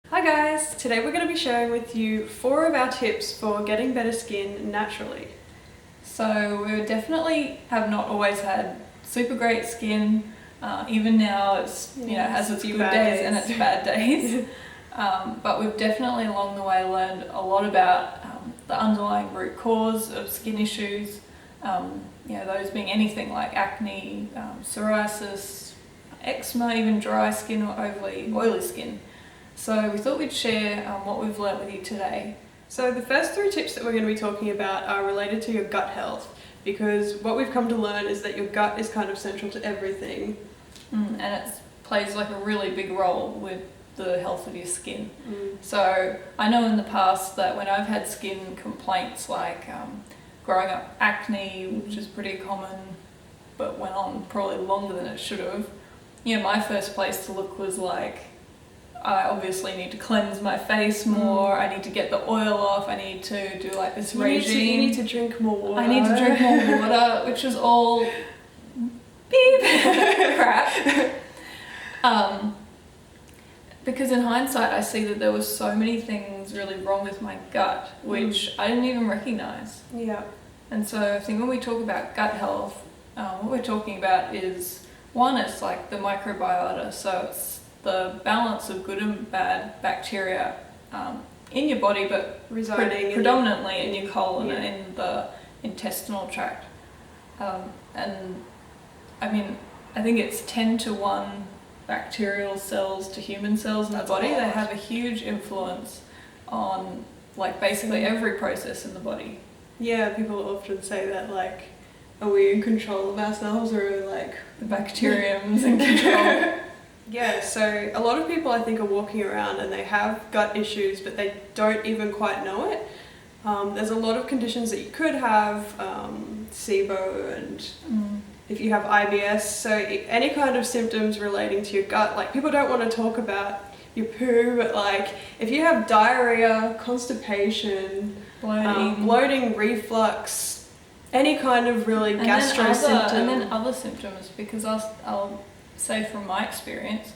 Hi guys! Today we're going to be sharing with you 4 of our tips for getting better skin naturally. So we definitely have not always had super great skin. Even now it's, has its good days and its bad days. But we've definitely along the way learned a lot about the underlying root cause of skin issues. Those being anything like acne, psoriasis, eczema, even dry skin or overly oily skin. So we thought we'd share what we've learnt with you today. So the first 3 tips that we're going to be talking about are related to your gut health, because what we've come to learn is that your gut is kind of central to everything. And it plays like a really big role with the health of your skin. So I know in the past that when I've had skin complaints like growing up acne, which is pretty common but went on probably longer than it should have, my first place to look was like, I obviously need to cleanse my face more, I need to get the oil off, I need to do like this regime. You need to drink more water. I need to drink more water, which is all beep crap. Because in hindsight I see that there were so many things really wrong with my gut, which I didn't even recognise. Yeah. And so I think when we talk about gut health, what we're talking about is, one, it's like the microbiota, so it's the balance of good and bad bacteria in your body, but Residing predominantly in your colon and in the intestinal tract. And I mean, I think it's 10-to-1 bacterial cells to human cells in the body. They have a huge influence on like basically every process in the body. Yeah, people often say that, like, are we in control of ourselves, or like the bacterium's in control? Yeah, so a lot of people I think are walking around and they have gut issues, but they don't even quite know it. There's a lot of conditions that you could have, SIBO, and if you have IBS, so any kind of symptoms relating to your gut. Like, people don't want to talk about your poo, but like if you have diarrhea, constipation, bloating, reflux, any kind of really gastro symptom. And then other symptoms, because I'll say from my experience,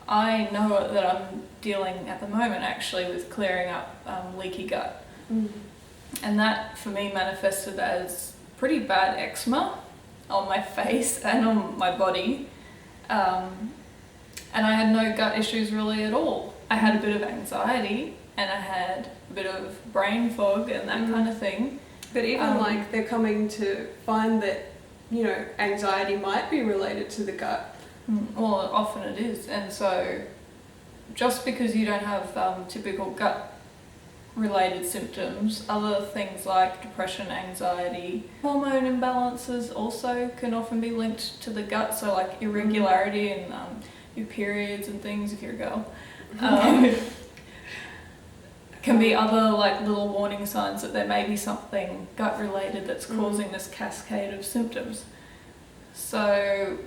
I know that I'm dealing at the moment actually with clearing up leaky gut. And that for me manifested as pretty bad eczema on my face and on my body. And I had no gut issues really at all. I had a bit of anxiety and I had a bit of brain fog and that kind of thing. But even like they're coming to find that, anxiety might be related to the gut. Well, often it is. And so just because you don't have typical gut related symptoms, other things like depression, anxiety, hormone imbalances also can often be linked to the gut. So like irregularity in your periods and things, if you're a girl, can be other like little warning signs that there may be something gut related that's causing this cascade of symptoms. So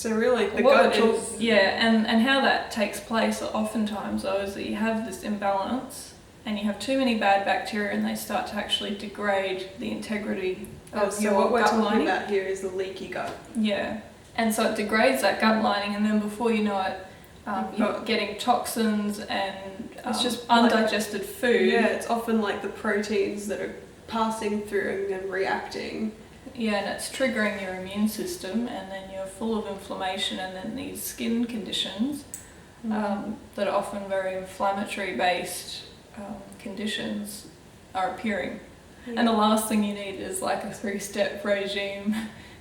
really the gut is... and how that takes place oftentimes though is that you have this imbalance and you have too many bad bacteria and they start to actually degrade the integrity of your what we're gut talking lining. about here is the leaky gut. Yeah, and so it degrades that gut lining, and then before you know it, you're getting toxins and it's just undigested food. Yeah, it's often like the proteins that are passing through and reacting. Yeah, and it's triggering your immune system, and then you're full of inflammation, and then these skin conditions that are often very inflammatory based conditions are appearing. And the last thing you need is like a 3-step regime,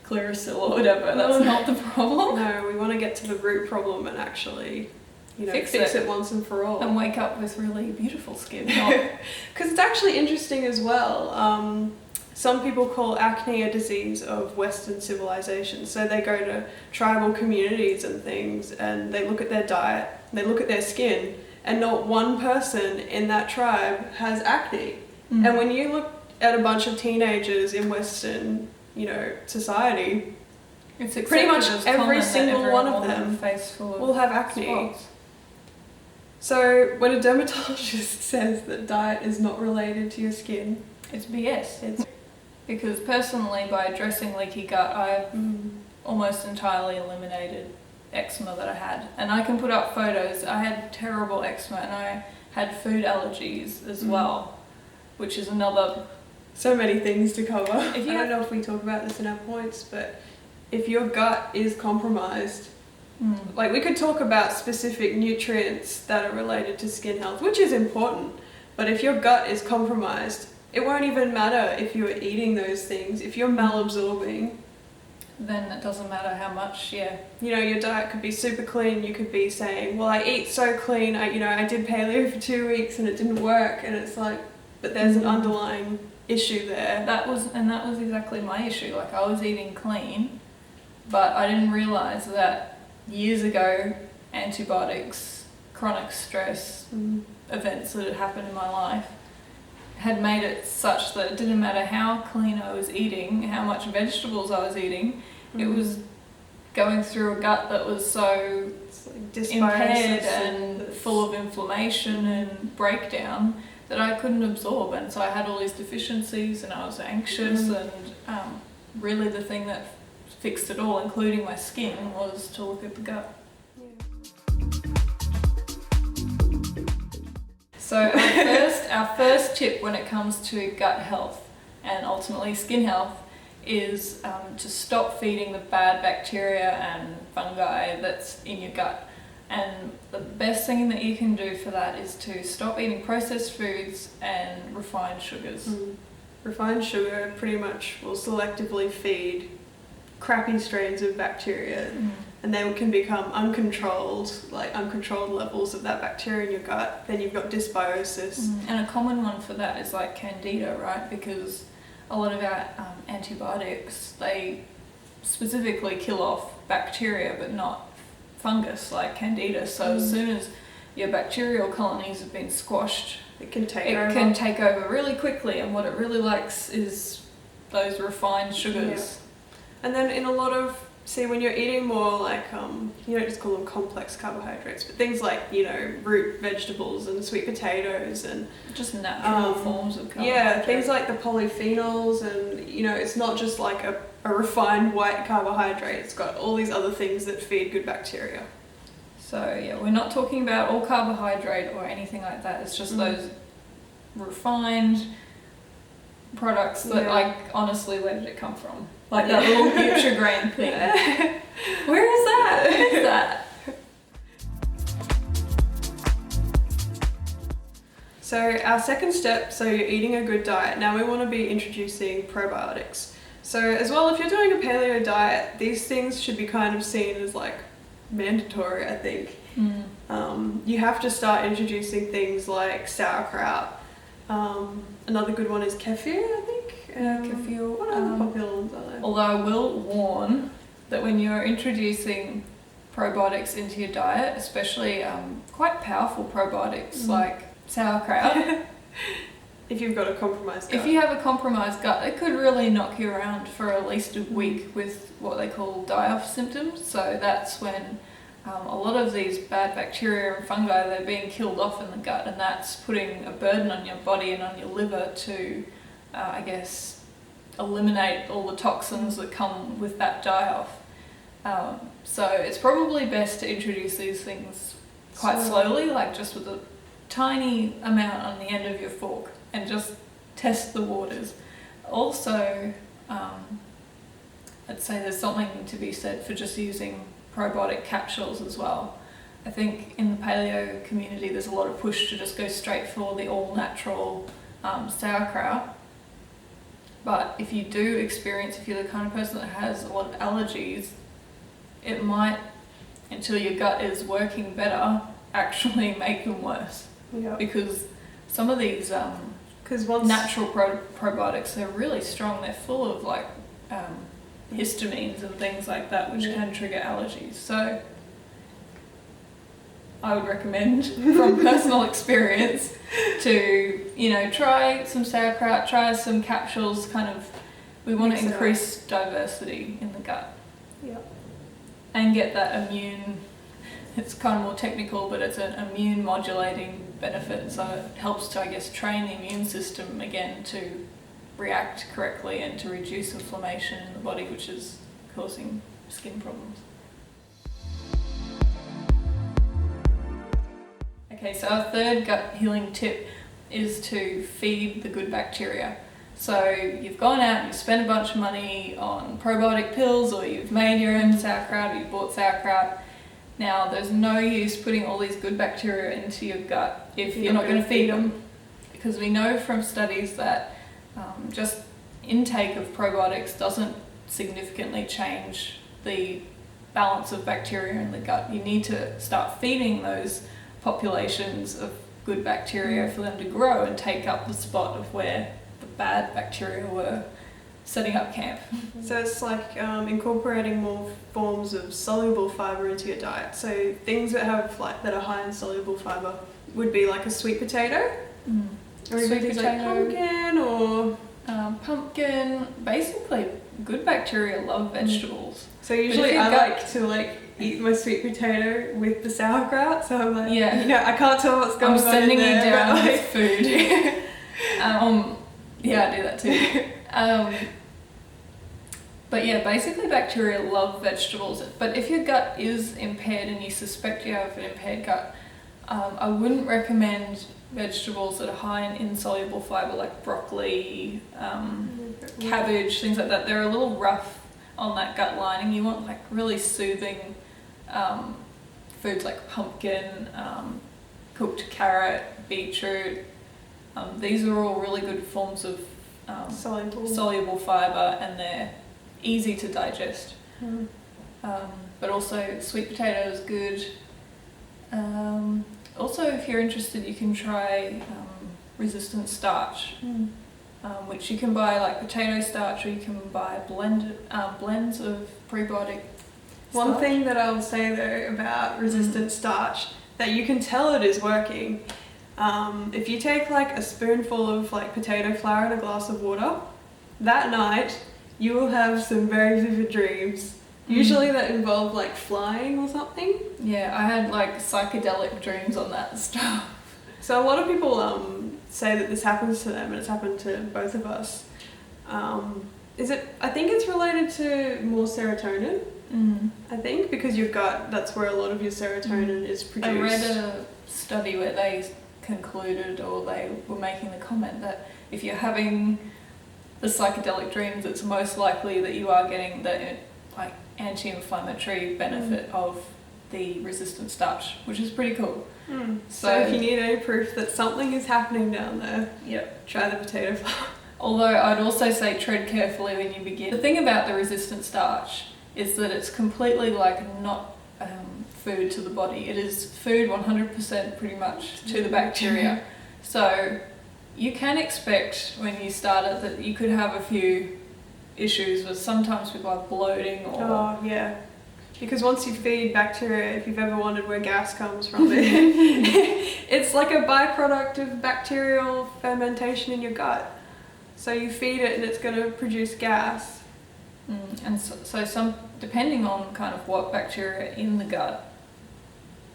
Clearasil or whatever. That's not the problem. No, we want to get to the root problem and actually fix it once and for all. And wake up with really beautiful skin. Because it's actually interesting as well. Some people call acne a disease of Western civilization. So they go to tribal communities and things and they look at their diet, they look at their skin, and not one person in that tribe has acne. And when you look at a bunch of teenagers in Western, society, it's pretty much every single one of them will have acne. Spots. So when a dermatologist says that diet is not related to your skin, it's BS. Because personally, by addressing leaky gut, I've almost entirely eliminated eczema that I had. And I can put up photos. I had terrible eczema and I had food allergies as well, which is another... So many things to cover. I don't know if we talk about this in our points, but if your gut is compromised, like we could talk about specific nutrients that are related to skin health, which is important, but if your gut is compromised, it won't even matter if you're eating those things. If you're malabsorbing, then it doesn't matter how much, you know, your diet could be super clean. You could be saying, well, I eat so clean, I did paleo for 2 weeks and it didn't work, and it's like, but there's an underlying issue there. That was exactly my issue. Like, I was eating clean, but I didn't realise that years ago, antibiotics, chronic stress, events that had happened in my life had made it such that it didn't matter how clean I was eating, how much vegetables I was eating, it was going through a gut that was so impaired and full of inflammation and breakdown that I couldn't absorb, and so I had all these deficiencies and I was anxious, and really the thing that fixed it all, including my skin, was to look at the gut. So our first tip when it comes to gut health and ultimately skin health is to stop feeding the bad bacteria and fungi that's in your gut. And the best thing that you can do for that is to stop eating processed foods and refined sugars. Refined sugar pretty much will selectively feed crappy strains of bacteria, and they can become uncontrolled levels of that bacteria in your gut. Then you've got dysbiosis. And a common one for that is like candida, right? Because a lot of our antibiotics, they specifically kill off bacteria but not fungus like candida. So as soon as your bacterial colonies have been squashed, it can take over really quickly, and what it really likes is those refined sugars. And then in a lot of, when you're eating more like, you don't just call them complex carbohydrates, but things like, root vegetables and sweet potatoes and just natural forms of carbohydrates. Yeah, things like the polyphenols, and it's not just like a refined white carbohydrate. It's got all these other things that feed good bacteria. So we're not talking about all carbohydrate or anything like that. It's just those refined products that, honestly, where did it come from? Like that little Nutri-Grain thing. Where is that? What is that? So our second step, so you're eating a good diet. Now we want to be introducing probiotics. So as well, if you're doing a paleo diet, these things should be kind of seen as like mandatory, I think. You have to start introducing things like sauerkraut. Another good one is kefir, I think. Kefir. What other popular ones are there? Although I will warn that when you're introducing probiotics into your diet, especially quite powerful probiotics like sauerkraut, if you've got a compromised gut. If you have a compromised gut, it could really knock you around for at least a week with what they call die-off symptoms. So that's when a lot of these bad bacteria and fungi, they're being killed off in the gut, and that's putting a burden on your body and on your liver to, eliminate all the toxins that come with that die-off. So it's probably best to introduce these things quite slowly, like just with a tiny amount on the end of your fork, and just test the waters. Also, I'd say there's something to be said for just using probiotic capsules as well. I think in the paleo community there's a lot of push to just go straight for the all-natural sauerkraut. But if you do experience, if you're the kind of person that has a lot of allergies, it might, until your gut is working better, actually make them worse. Because some of these natural probiotics, they're really strong. They're full of like histamines and things like that, which can trigger allergies. So I would recommend, from personal experience, to try some sauerkraut, try some capsules. We want to increase diversity in the gut, and get that immune. It's kind of more technical, but it's an immune modulating benefit. So it helps to, train the immune system again to react correctly and to reduce inflammation in the body, which is causing skin problems. Okay, so our third gut healing tip is to feed the good bacteria. So you've gone out and you've spent a bunch of money on probiotic pills, or you've made your own sauerkraut, or you've bought sauerkraut. Now there's no use putting all these good bacteria into your gut if you're not going to feed them, because we know from studies that just intake of probiotics doesn't significantly change the balance of bacteria in the gut. You need to start feeding those populations of good bacteria for them to grow and take up the spot of where the bad bacteria were setting up camp. So it's like incorporating more forms of soluble fibre into your diet. So things that are high in soluble fibre would be like a sweet potato, or even things like pumpkin, or pumpkin. Basically, good bacteria love vegetables. So usually I like to eat my sweet potato with the sauerkraut. So I'm like, I can't tell what's going on. I'm sending you down with food. I do that too. But yeah, basically bacteria love vegetables. But if your gut is impaired and you suspect you have an impaired gut, I wouldn't recommend vegetables that are high in insoluble fibre, like broccoli, cabbage, things like that. They're a little rough on that gut lining. You want like really soothing foods like pumpkin, cooked carrot, beetroot. These are all really good forms of soluble fibre, and they're easy to digest. But also sweet potato is good. Also, if you're interested, you can try resistant starch, which you can buy like potato starch, or you can buy blends of prebiotic starch. One thing that I'll say though about resistant starch, that you can tell it is working. If you take like a spoonful of like potato flour in a glass of water, that night you will have some very vivid dreams. Usually that involve like flying or something. Yeah, I had like psychedelic dreams on that stuff. So a lot of people say that this happens to them, and it's happened to both of us. I think it's related to more serotonin. I think because your gut, that's where a lot of your serotonin is produced. I read a study where they concluded, or they were making the comment, that if you're having the psychedelic dreams, it's most likely that you are getting the like anti-inflammatory benefit of the resistant starch, which is pretty cool. So if you need any proof that something is happening down there, try the potato flour. Although I'd also say tread carefully when you begin. The thing about the resistant starch is that it's completely like not food to the body. It is food 100% pretty much to the bacteria. So you can expect when you start it that you could have a few issues with, sometimes with like bloating or... Because once you feed bacteria, if you've ever wondered where gas comes from, it's like a byproduct of bacterial fermentation in your gut. So you feed it and it's going to produce gas. And so some, depending on kind of what bacteria in the gut,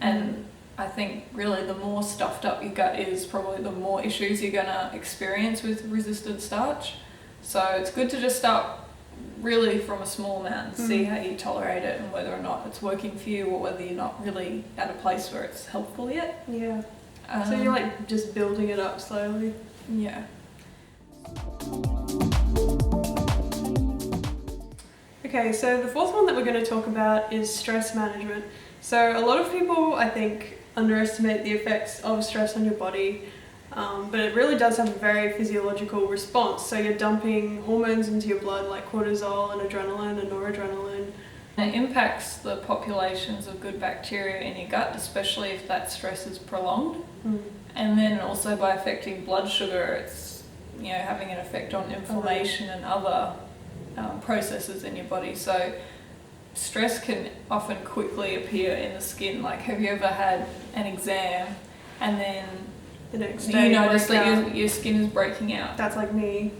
and I think really the more stuffed up your gut is, probably the more issues you're going to experience with resistant starch. So it's good to just start really from a small amount and see how you tolerate it, and whether or not it's working for you, or whether you're not really at a place where it's helpful yet. So you're like just building it up slowly. Okay, so the fourth one that we're going to talk about is stress management. So a lot of people, I think, underestimate the effects of stress on your body. But it really does have a very physiological response. So you're dumping hormones into your blood like cortisol and adrenaline and noradrenaline. It impacts the populations of good bacteria in your gut, especially if that stress is prolonged. And then also by affecting blood sugar, it's having an effect on inflammation and other processes in your body. So stress can often quickly appear in the skin. Like, have you ever had an exam and then the next day you notice that your skin is breaking out? That's like me.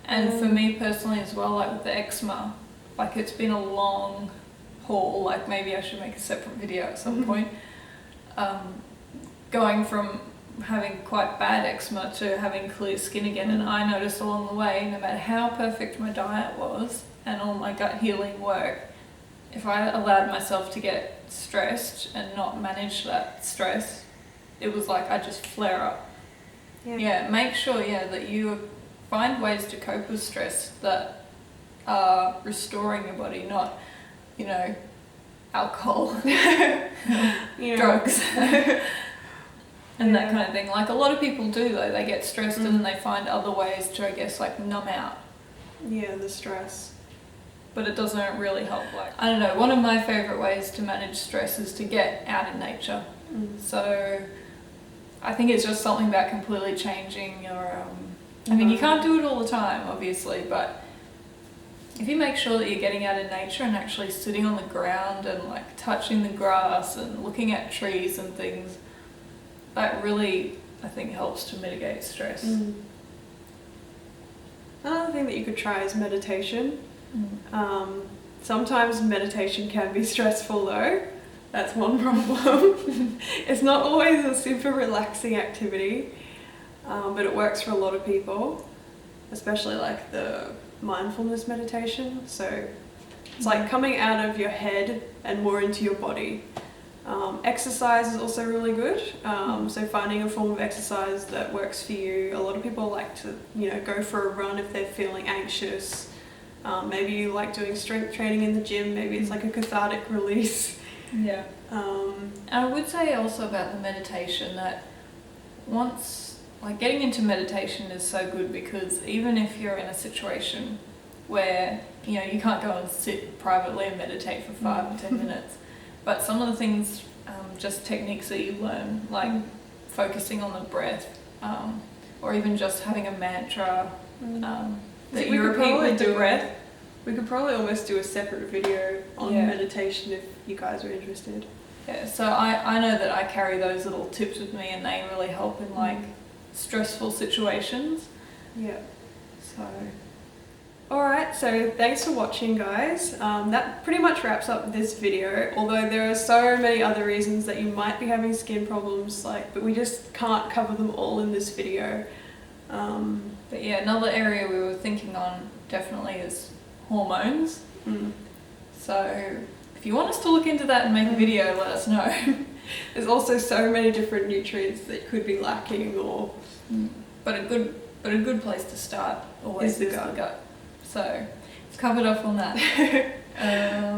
And for me personally as well, like with the eczema, like it's been a long haul. Like maybe I should make a separate video at some point. Going from having quite bad eczema to having clear skin again, and I noticed along the way, no matter how perfect my diet was and all my gut healing work, if I allowed myself to get stressed and not manage that stress, it was like I just flare up. Yeah. Make sure that you find ways to cope with stress that are restoring your body, not, you know, alcohol, drugs, and that kind of thing. Like a lot of people do though, they get stressed and then they find other ways to, I guess, like numb out. Yeah, the stress. But it doesn't really help. Like, I don't know, one of my favourite ways to manage stress is to get out in nature. So I think it's just something about completely changing your, I mean, you can't do it all the time, obviously, but if you make sure that you're getting out in nature and actually sitting on the ground and like touching the grass and looking at trees and things, that really, I think, helps to mitigate stress. Another thing that you could try is meditation. Sometimes meditation can be stressful though. That's one problem. It's not always a super relaxing activity, but it works for a lot of people, especially like the mindfulness meditation. So it's like coming out of your head and more into your body. Exercise is also really good. So finding a form of exercise that works for you. A lot of people like to, you know, go for a run if they're feeling anxious. Maybe you like doing strength training in the gym. Maybe it's like a cathartic release. Yeah. I would say also about the meditation that getting into meditation is so good, because even if you're in a situation where, you know, you can't go and sit privately and meditate for 5 or 10 minutes, but some of the things, just techniques that you learn, like focusing on the breath, or even just having a mantra that you repeat with the breath. We could probably almost do a separate video on meditation if you guys are interested. Yeah, so I know that I carry those little tips with me and they really help in like stressful situations. Yeah. So. Alright, so thanks for watching, guys. That pretty much wraps up this video, although there are so many other reasons that you might be having skin problems, but we just can't cover them all in this video. But yeah, another area we were thinking on definitely is hormones. So if you want us to look into that and make a video, let us know. There's also so many different nutrients that could be lacking, or but a good place to start always is the gut. So it's covered off on that.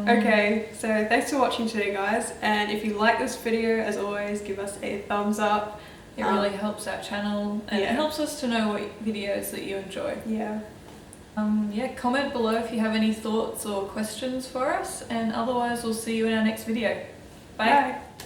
Okay, so thanks for watching today, guys, and if you like this video, as always, give us a thumbs up. It really helps our channel, and it helps us to know what videos that you enjoy. Comment below if you have any thoughts or questions for us, and otherwise we'll see you in our next video. Bye. Bye.